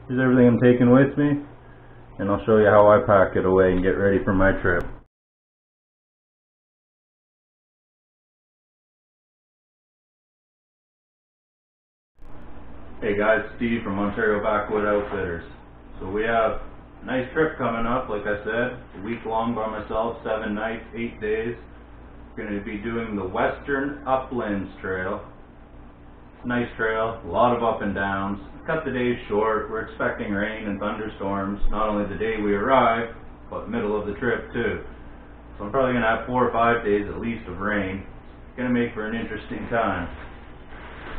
Here's everything I'm taking with me, and I'll show you how I pack it away and get ready for my trip. Hey guys, Steve from Ontario Backwoods Outfitters. So we have a nice trip coming up, like I said, a week long by myself, 7 nights, 8 days. Going to be doing the Western Uplands Trail. Nice trail, a lot of up and downs. Cut the days short. We're expecting rain and thunderstorms, not only the day we arrive, but middle of the trip too. So I'm probably going to have 4 or 5 days at least of rain. It's going to make for an interesting time.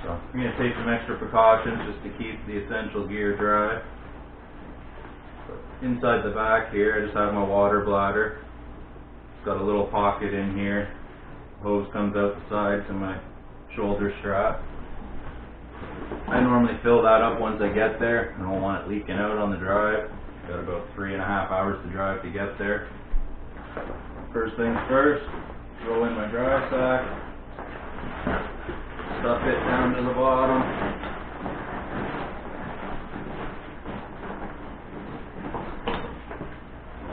So I'm going to take some extra precautions just to keep the essential gear dry. But inside the back here, I just have my water bladder. It's got a little pocket in here. Hose comes out the side to my shoulder strap. I normally fill that up once I get there. I don't want it leaking out on the drive. Got about 3.5 hours to drive to get there. First things first, throw in my dry sack. Stuff it down to the bottom.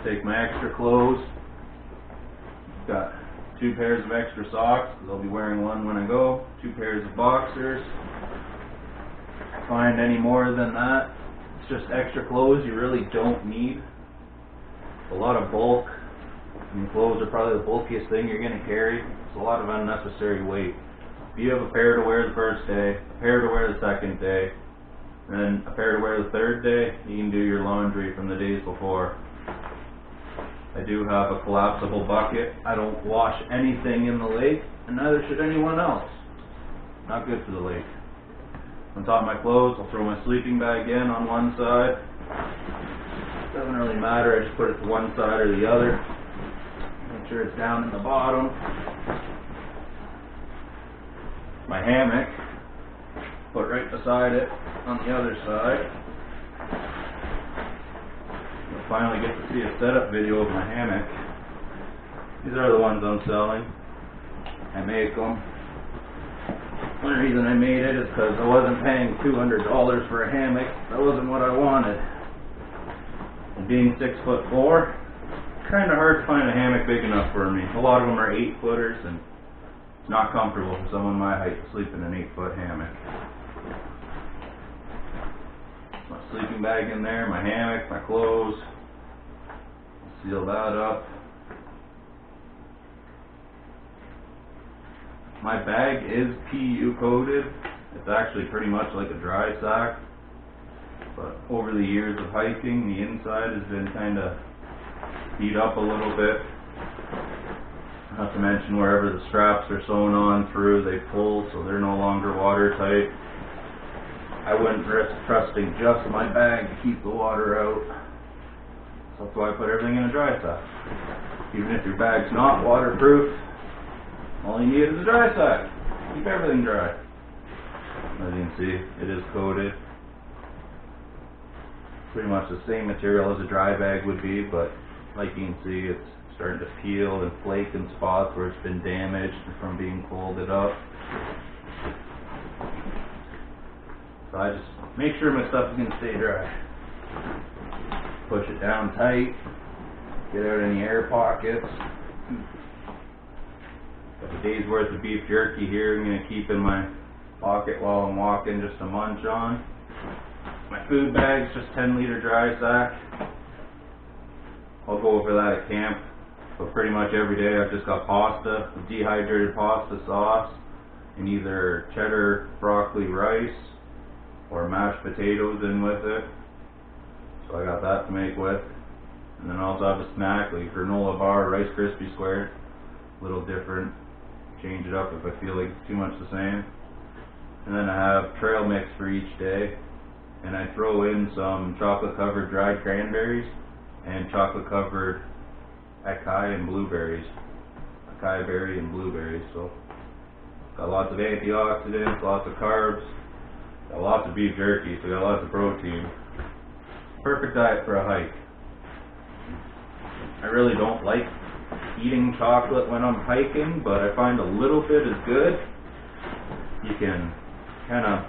Take my extra clothes. Got 2 pairs of extra socks, because I'll be wearing one when I go. 2 pairs of boxers. Find any more than that, it's just extra clothes you really don't need. A lot of bulk. And clothes are probably the bulkiest thing you're going to carry. It's a lot of unnecessary weight. If you have a pair to wear the first day, a pair to wear the second day, and a pair to wear the third day, you can do your laundry from the days before. I do have a collapsible bucket. I don't wash anything in the lake, and neither should anyone else. Not good for the lake. On top of my clothes, I'll throw my sleeping bag in on one side. Doesn't really matter, I just put it to one side or the other. Make sure it's down in the bottom. My hammock, put right beside it on the other side. You'll finally get to see a setup video of my hammock. These are the ones I'm selling. I make them. The only reason I made it is because I wasn't paying $200 for a hammock. That wasn't what I wanted. And being 6'4", kind of hard to find a hammock big enough for me. A lot of them are 8-footers, and it's not comfortable for someone my height to sleep in an 8-foot hammock. My sleeping bag in there, my hammock, my clothes. Seal that up. My bag is PU coated. It's actually pretty much like a dry sack. But over the years of hiking, the inside has been kind of beat up a little bit. Not to mention wherever the straps are sewn on through, they pull, so they're no longer watertight. I wouldn't risk trusting just my bag to keep the water out. So that's why I put everything in a dry sack. Even if your bag's not waterproof, all you need is a dry sack. Keep everything dry. As you can see, it is coated. Pretty much the same material as a dry bag would be, but like you can see, it's starting to peel and flake in spots where it's been damaged from being folded up. So I just make sure my stuff is going to stay dry. Push it down tight, get out any air pockets. Got a day's worth of beef jerky here I'm going to keep in my pocket while I'm walking just to munch on. My food bag's just 10-liter dry sack. I'll go over that at camp, but pretty much every day I've just got pasta, dehydrated pasta sauce, and either cheddar, broccoli, rice, or mashed potatoes in with it. So I got that to make with. And then I also have a snack like granola bar, Rice Krispie squares. A little different. Change it up if I feel like it's too much the same. And then I have trail mix for each day. And I throw in some chocolate covered dried cranberries and chocolate covered acai and blueberries. Acai berry and blueberries. So got lots of antioxidants, lots of carbs, got lots of beef jerky, so got lots of protein. Perfect diet for a hike. I really don't like eating chocolate when I'm hiking, but I find a little bit is good. You can kind of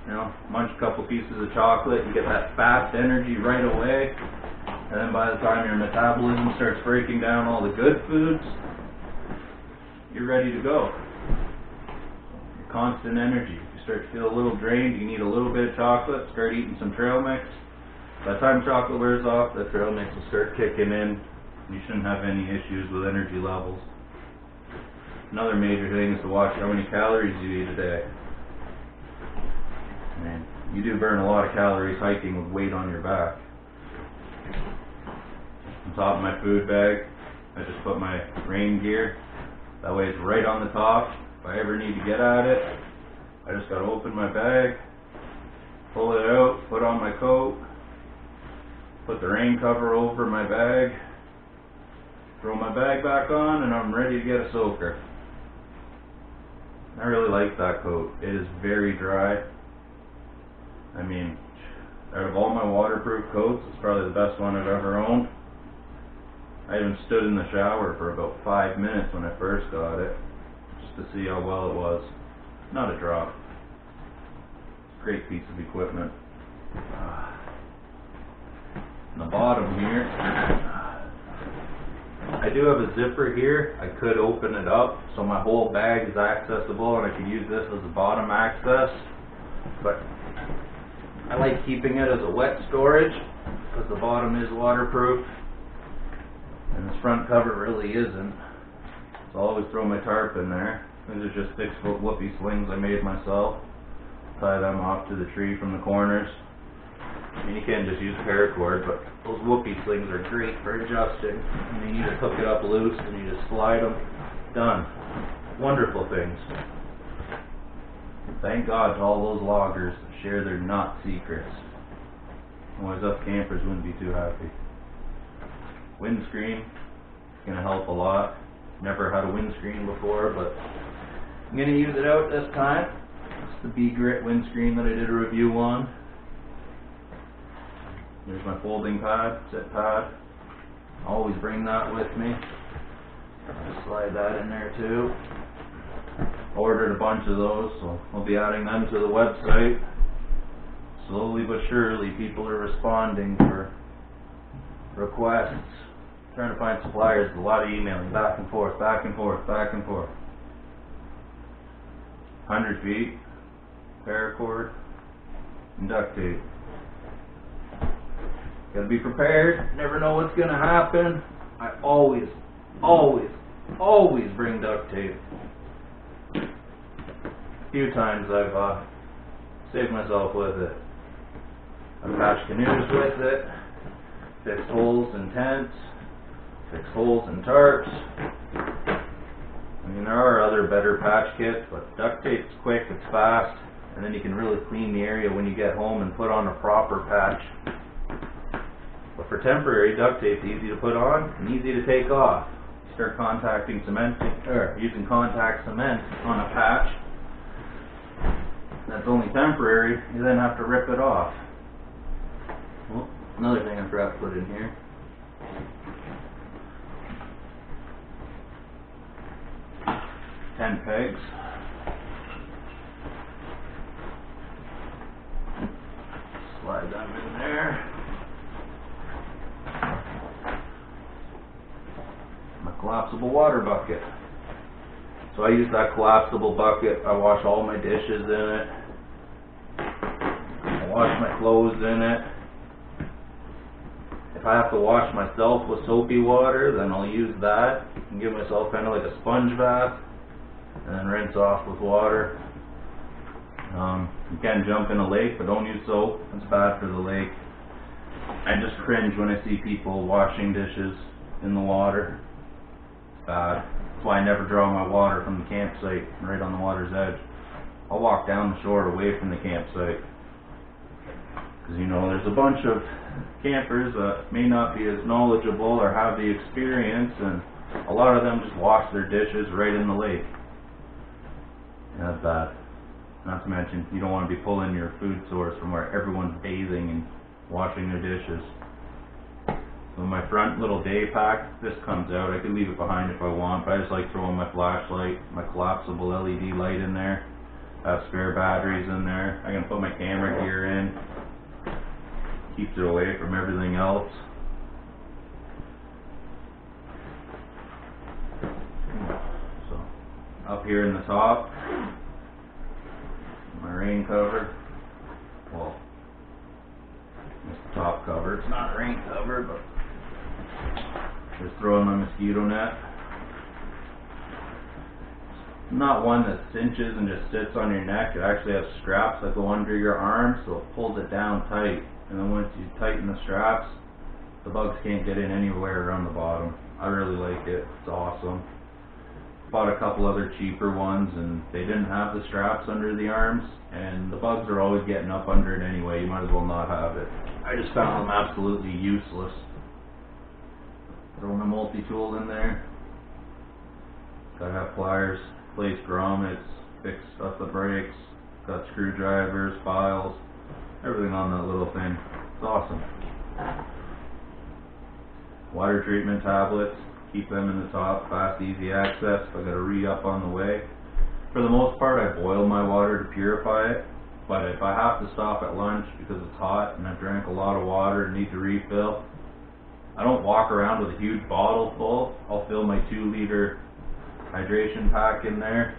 You know, munch a couple pieces of chocolate and get that fast energy right away. And then by the time your metabolism starts breaking down all the good foods, you're ready to go. Constant energy. If you start to feel a little drained, you need a little bit of chocolate, start eating some trail mix. By the time chocolate wears off, the trail mix will start kicking in. You shouldn't have any issues with energy levels. Another major thing is to watch how many calories you eat a day. And you do burn a lot of calories hiking with weight on your back. On top of my food bag, I just put my rain gear. That way it's right on the top. If I ever need to get at it, I just gotta open my bag, pull it out, put on my coat, put the rain cover over my bag, throw my bag back on, and I'm ready to get a soaker. I really like that coat. It is very dry. I mean, out of all my waterproof coats, it's probably the best one I've ever owned. I even stood in the shower for about 5 minutes when I first got it, just to see how well it was. Not a drop. Great piece of equipment. On the bottom here, I do have a zipper here. I could open it up so my whole bag is accessible and I could use this as a bottom access, but I like keeping it as a wet storage because the bottom is waterproof and this front cover really isn't. So I'll always throw my tarp in there. These are just 6-foot whoopee slings I made myself. Tie them off to the tree from the corners. I mean, you can't just use paracord, but those whoopee slings are great for adjusting. I mean, you just hook it up loose and you just slide them. Done. Wonderful things. Thank God to all those loggers that share their not secrets. Otherwise us campers wouldn't be too happy. Windscreen is going to help a lot. Never had a windscreen before, but I'm going to use it out this time. It's the B-Grit windscreen that I did a review on. There's my folding pad, sit pad. I always bring that with me. Just slide that in there too. Ordered a bunch of those, so I'll be adding them to the website. Slowly but surely, people are responding for requests. Trying to find suppliers, a lot of emailing, back and forth, back and forth, back and forth. 100 feet, paracord, and duct tape. Gotta be prepared, never know what's gonna happen. I always bring duct tape. A few times I've saved myself with it. I've patched canoes with it, fixed holes in tents, fixed holes in tarps. I mean, there are other better patch kits, but duct tape's quick, it's fast, and then you can really clean the area when you get home and put on a proper patch. But for temporary, duct tape's easy to put on and easy to take off. You start using contact cement on a patch that's only temporary, you then have to rip it off. Well, another thing I forgot to put in here. Ten pegs. Slide them in there. My collapsible water bucket. So I use that collapsible bucket. I wash all my dishes in it. I wash my clothes in it. If I have to wash myself with soapy water, then I'll use that and give myself kind of like a sponge bath. And then rinse off with water. You can jump in a lake, but don't use soap. It's bad for the lake. I just cringe when I see people washing dishes in the water. It's bad. That's why I never draw my water from the campsite right on the water's edge. I'll walk down the shore away from the campsite. Because, you know, there's a bunch of campers that may not be as knowledgeable or have the experience, and a lot of them just wash their dishes right in the lake. And that's bad. Not to mention, you don't want to be pulling your food source from where everyone's bathing and washing their dishes. So my front little day pack, this comes out. I could leave it behind if I want, but I just like throwing my flashlight, my collapsible LED light in there. Have spare batteries in there. I can put my camera gear in. Keeps it away from everything else. So, up here in the top, my rain cover. Well, it's the top cover. It's not a rain cover, but just throw in my mosquito net. Not one that cinches and just sits on your neck. It actually has straps that go under your arms, so it pulls it down tight. And then once you tighten the straps, the bugs can't get in anywhere around the bottom. I really like it. It's awesome. Bought a couple other cheaper ones, and they didn't have the straps under the arms, and the bugs are always getting up under it anyway. You might as well not have it. I just found them absolutely useless. Throw my multi-tool in there. Gotta have pliers, place grommets, fix stuff that breaks, got screwdrivers, files, everything on that little thing. It's awesome. Water treatment tablets, keep them in the top, fast, easy access. I gotta re-up on the way. For the most part, I boil my water to purify it, but if I have to stop at lunch because it's hot and I've drank a lot of water and need to refill, I don't walk around with a huge bottle full. I'll fill my 2-liter hydration pack in there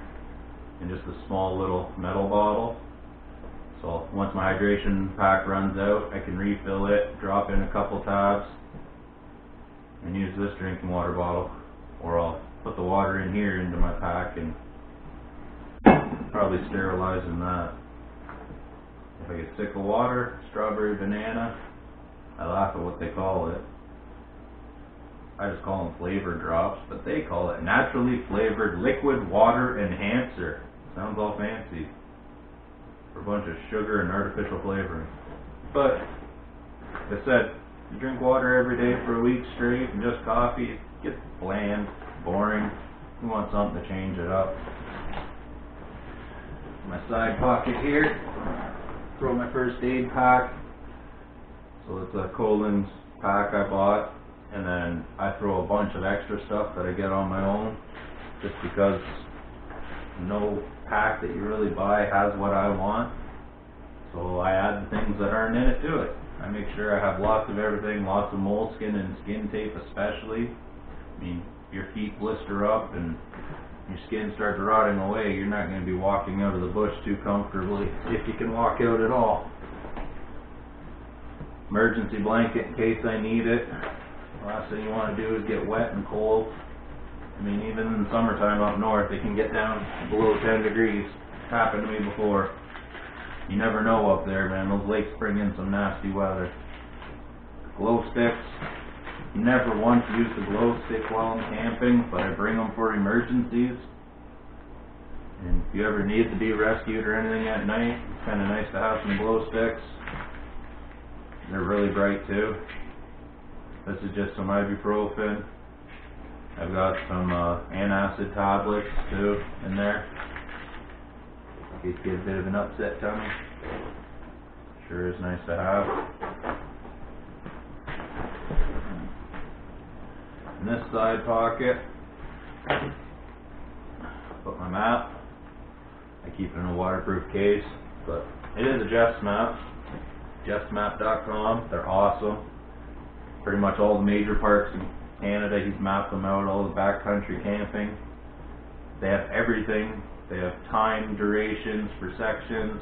in just a small little metal bottle. So once my hydration pack runs out, I can refill it, drop in a couple tabs, and use this drinking water bottle. Or I'll put the water in here into my pack and probably sterilize in that. If I get sick of water, strawberry, banana, I laugh at what they call it. I just call them flavor drops, but they call it naturally flavored liquid water enhancer. Sounds all fancy. For a bunch of sugar and artificial flavoring. But, like I said, you drink water every day for a week straight and just coffee, it gets bland, boring. You want something to change it up. My side pocket here, throw my first aid pack. So it's a Colin's pack I bought. And then I throw a bunch of extra stuff that I get on my own, just because no pack that you really buy has what I want. So I add the things that aren't in it to it. I make sure I have lots of everything, lots of moleskin and skin tape especially. I mean, if your feet blister up and your skin starts rotting away, you're not going to be walking out of the bush too comfortably, if you can walk out at all. Emergency blanket in case I need it. Last thing you want to do is get wet and cold. I mean, even in the summertime up north, it can get down below 10 degrees. It's happened to me before. You never know up there, man. Those lakes bring in some nasty weather. Glow sticks. Never once used a glow stick while I'm camping, but I bring them for emergencies. And if you ever need to be rescued or anything at night, it's kind of nice to have some glow sticks. They're really bright too. This is just some ibuprofen. I've got some antacid tablets too in there, in case you get a bit of an upset tummy. Sure is nice to have. In this side pocket, put my map. I keep it in a waterproof case, but it is a Jeff's map. JeffsMap.com. They're awesome. Pretty much all the major parks in Canada, he's mapped them out, all the backcountry camping. They have everything. They have time durations for sections.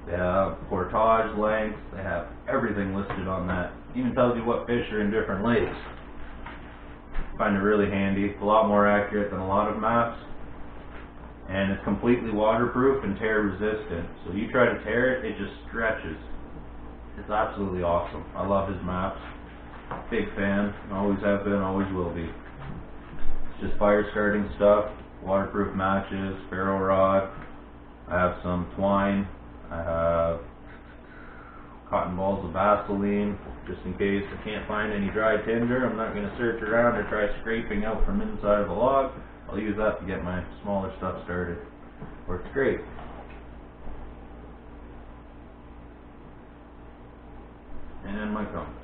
They have portage lengths. They have everything listed on that. It even tells you what fish are in different lakes. I find it really handy. A lot more accurate than a lot of maps. And it's completely waterproof and tear resistant. So you try to tear it, it just stretches. It's absolutely awesome. I love his maps. Big fan. Always have been, always will be. It's just fire starting stuff, waterproof matches, ferro rod. I have some twine. I have cotton balls of Vaseline, just in case I can't find any dry tinder. I'm not going to search around or try scraping out from inside of a log. I'll use that to get my smaller stuff started. Works great. And my compass.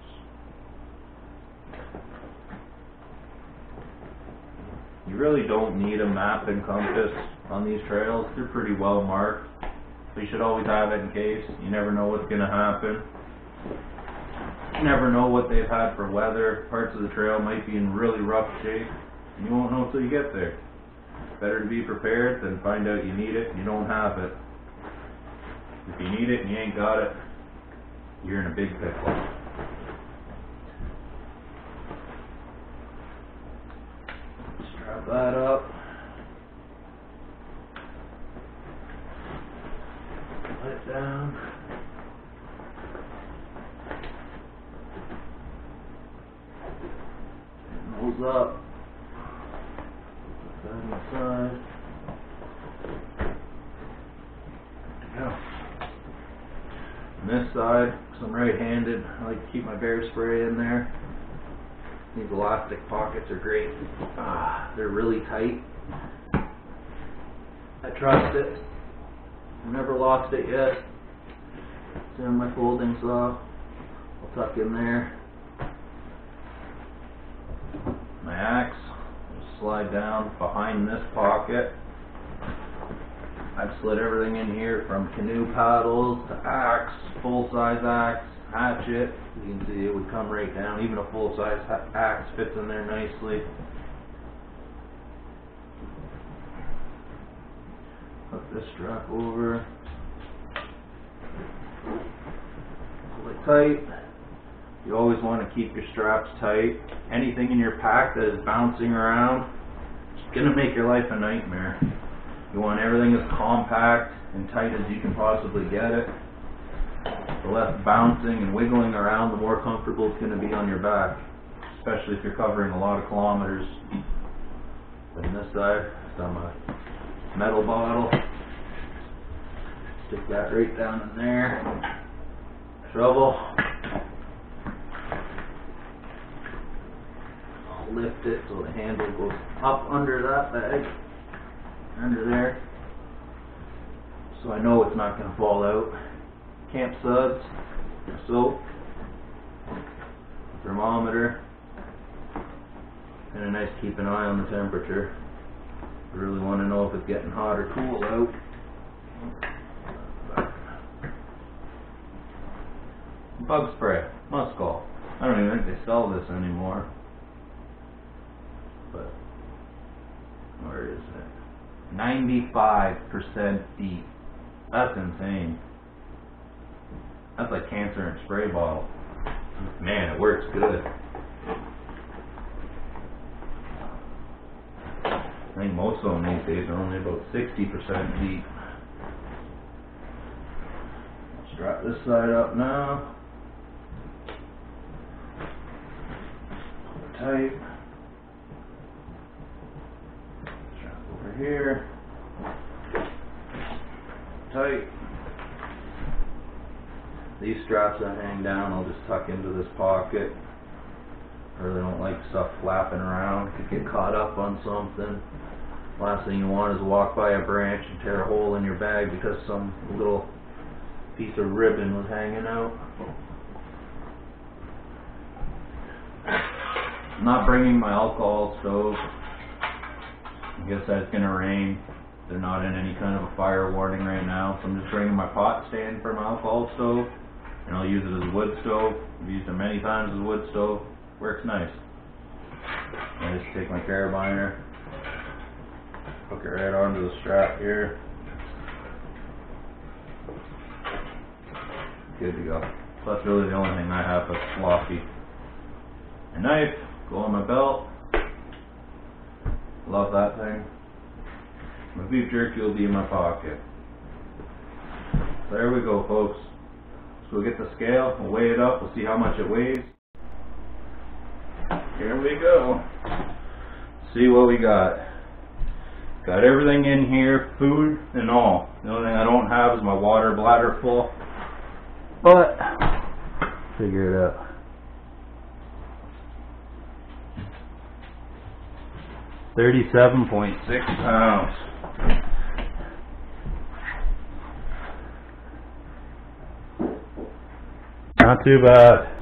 You really don't need a map and compass on these trails. They're pretty well marked. So you should always have it in case. You never know what's going to happen. You never know what they've had for weather. Parts of the trail might be in really rough shape, and you won't know until you get there. Better to be prepared than find out you need it and you don't have it. If you need it and you ain't got it, you're in a big pickle. Strap that up. Let it down. Tighten those up. Put that inside. There we go. On this side, because I'm right-handed, I like to keep my bear spray in there. These elastic pockets are great. They're really tight. I trust it. I've never lost it yet. It's in my folding saw. I'll tuck in there. My axe will slide down behind this pocket. I've slid everything in here from canoe paddles to axe, full-size axe, hatchet. You can see it would come right down. Even a full-size axe fits in there nicely. Put this strap over. Pull it tight. You always want to keep your straps tight. Anything in your pack that is bouncing around, it's going to make your life a nightmare. You want everything as compact and tight as you can possibly get it. The less bouncing and wiggling around, the more comfortable it's going to be on your back, especially if you're covering a lot of kilometers. But on this side, I've got my metal bottle. Stick that right down in there. Shovel. I'll lift it so the handle goes up under that bag. Under there, so I know it's not going to fall out. Camp suds, soap, thermometer, and a nice keep an eye on the temperature. You really want to know if it's getting hot or cool out. Bug spray, muskol. I don't even think they sell this anymore. But where is it? 95% deep. That's insane. That's like cancer in a spray bottle. Man, it works good. I think most of them these days are only about 60% deep. Strap this side up now. Pull it tight. Here, tight. These straps that hang down, I'll just tuck into this pocket. I really don't like stuff flapping around. Could get caught up on something. Last thing you want is walk by a branch and tear a hole in your bag because some little piece of ribbon was hanging out. I'm not bringing my alcohol stove. I guess that's going to rain. They're not in any kind of a fire warning right now, so I'm just bringing my pot stand for my alcohol stove, and I'll use it as a wood stove. I've used it many times as a wood stove. Works nice. I just take my carabiner, hook it right onto the strap here. Good to go. So that's really the only thing I have that's floppy. A knife, go on my belt. Love that thing. My beef jerky will be in my pocket. There we go, folks. So we'll get the scale, we'll weigh it up, we'll see how much it weighs. Here we go. See what we got. Got everything in here, food and all. The only thing I don't have is my water bladder full. But, figure it out. 37.6 pounds. Not too bad.